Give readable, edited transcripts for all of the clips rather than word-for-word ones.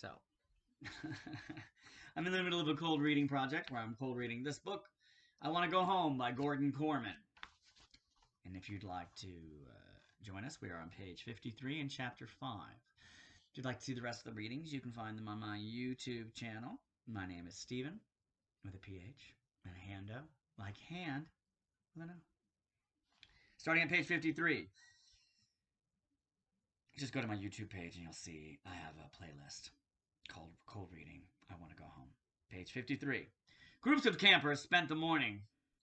So, I'm in the middle of a cold reading project where I'm cold reading this book, I Want to Go Home by Gordon Corman. And if you'd like to join us, we are on page 53 in chapter 5. If you'd like to see the rest of the readings, you can find them on my YouTube channel. My name is Stephen, with a PH and a hando, like hand with an O. Starting at page 53. Just go to my YouTube page and you'll see I have a playlist called Cold Reading, I Want to Go Home. Page 53. Groups of campers spent the morning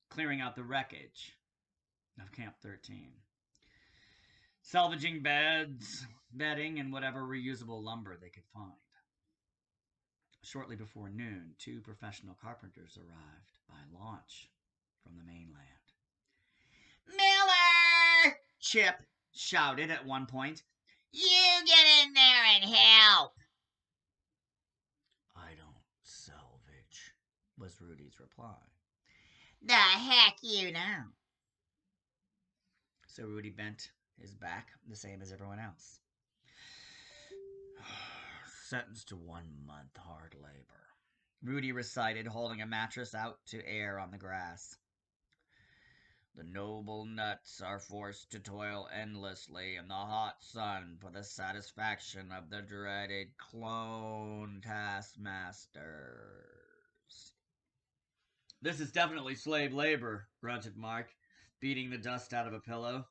clearing out the wreckage of Camp 13. Salvaging beds, bedding, and whatever reusable lumber they could find. Shortly before noon, 2 professional carpenters arrived by launch from the mainland. "Miller!" Chip shouted at one point. "You get in there and help!" "I don't salvage," was Rudy's reply. "The heck you don't." So Rudy bent his back the same as everyone else. "Sentenced to 1 month hard labor," Rudy recited, holding a mattress out to air on the grass. "The noble nuts are forced to toil endlessly in the hot sun for the satisfaction of the dreaded clone taskmasters." "This is definitely slave labor," grunted Mark, beating the dust out of a pillow.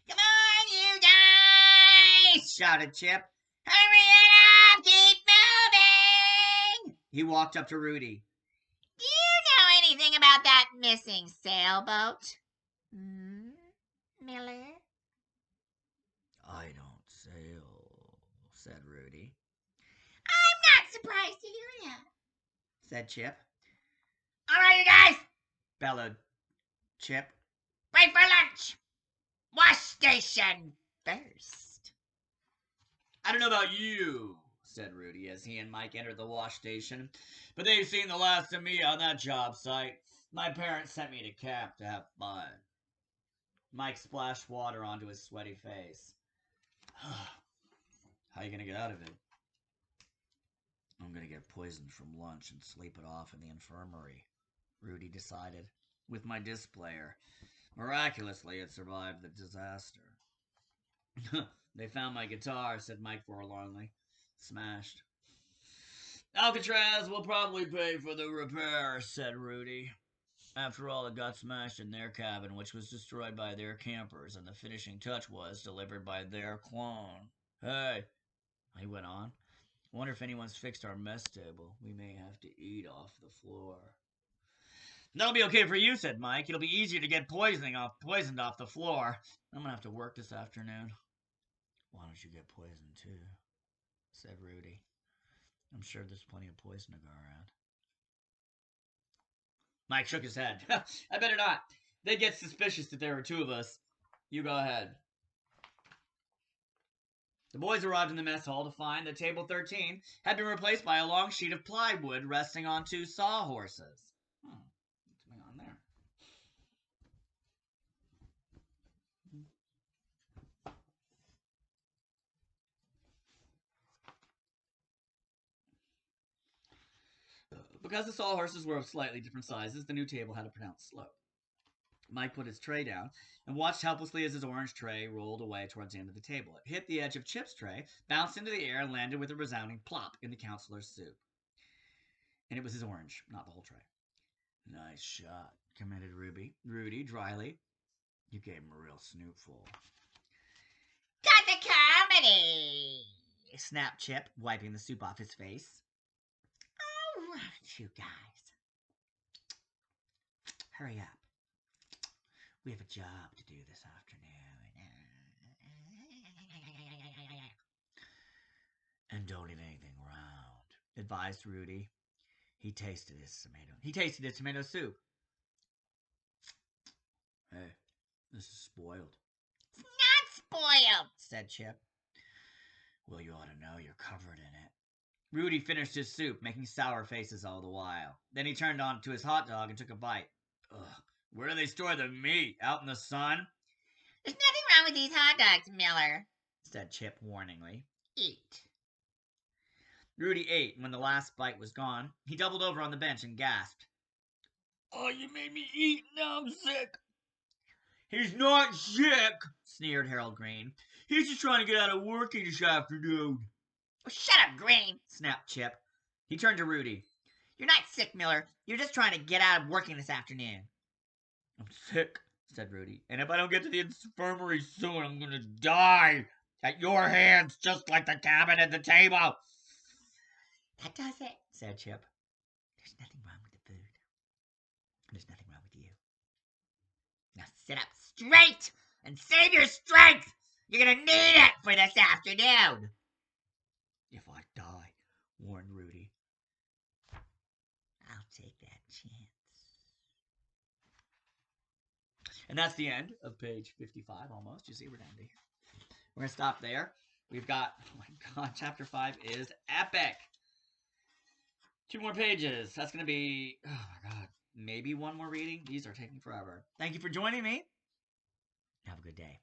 "Come on, you guys!" shouted Chip. "Hurry it up! Keep moving!" He walked up to Rudy. "Do you know anything about that missing sailboat?" "Miller?" "I don't sail," said Rudy. "I'm not surprised to hear that," said Chip. "All right, you guys!" bellowed Chip. "Break for lunch! Wash station first." "I don't know about you," said Rudy as he and Mike entered the wash station, "but they've seen the last of me on that job site. My parents sent me to camp to have fun." Mike splashed water onto his sweaty face. "How you gonna get out of it?" "I'm gonna get poisoned from lunch and sleep it off in the infirmary," Rudy decided, "with my disc player. Miraculously, it survived the disaster." "They found my guitar," said Mike forlornly. "Smashed." "Alcatraz will probably pay for the repair," said Rudy. "After all, it got smashed in their cabin, which was destroyed by their campers, and the finishing touch was delivered by their clone. Hey," he went on, "I wonder if anyone's fixed our mess table. We may have to eat off the floor." "That'll be okay for you," said Mike. "It'll be easier to get poisoned off the floor. I'm gonna have to work this afternoon." "Why don't you get poisoned too?" said Rudy. "I'm sure there's plenty of poison to go around." Mike shook his head. "I better not. They'd get suspicious if there were 2 of us. You go ahead." The boys arrived in the mess hall to find that table 13 had been replaced by a long sheet of plywood resting on 2 sawhorses. What's going on there? Because the sawhorses were of slightly different sizes, the new table had a pronounced slope. Mike put his tray down and watched helplessly as his orange tray rolled away towards the end of the table. It hit the edge of Chip's tray, bounced into the air, and landed with a resounding plop in the counselor's soup. And it was his orange, not the whole tray. "Nice shot," commended Rudy dryly. "You gave him a real snootful." "Got the comedy!" snapped Chip, wiping the soup off his face. "All right, you guys. Hurry up. We have a job to do this afternoon." "And don't eat anything round," advised Rudy. He tasted his tomato soup. "Hey, this is spoiled." "It's not spoiled," said Chip. "Well, you ought to know. You're covered in it." Rudy finished his soup, making sour faces all the while. Then he turned on to his hot dog and took a bite. "Ugh, where do they store the meat? Out in the sun?" "There's nothing wrong with these hot dogs, Miller," said Chip warningly. "Eat." Rudy ate, and when the last bite was gone, he doubled over on the bench and gasped. Oh, you made me eat, now I'm sick. He's not sick, sneered Harold Green. He's just trying to get out of working this afternoon. Oh, shut up, Green, snapped Chip. He turned to Rudy. You're not sick, Miller. You're just trying to get out of working this afternoon. I'm sick, said Rudy, and if I don't get to the infirmary soon, I'm gonna die at your hands, just like the cabin at the table. That does it, said Chip. There's nothing wrong with the food. There's nothing wrong with you. Now sit up straight and save your strength. You're gonna need it for this afternoon. If I die, warned Rudy, I'll take that chance. And that's the end of page 55 almost. You see, we're down to here. We're going to stop there. We've got, oh my god, chapter 5 is epic. 2 more pages. That's going to be, oh my god, maybe one more reading. These are taking forever. Thank you for joining me. Have a good day.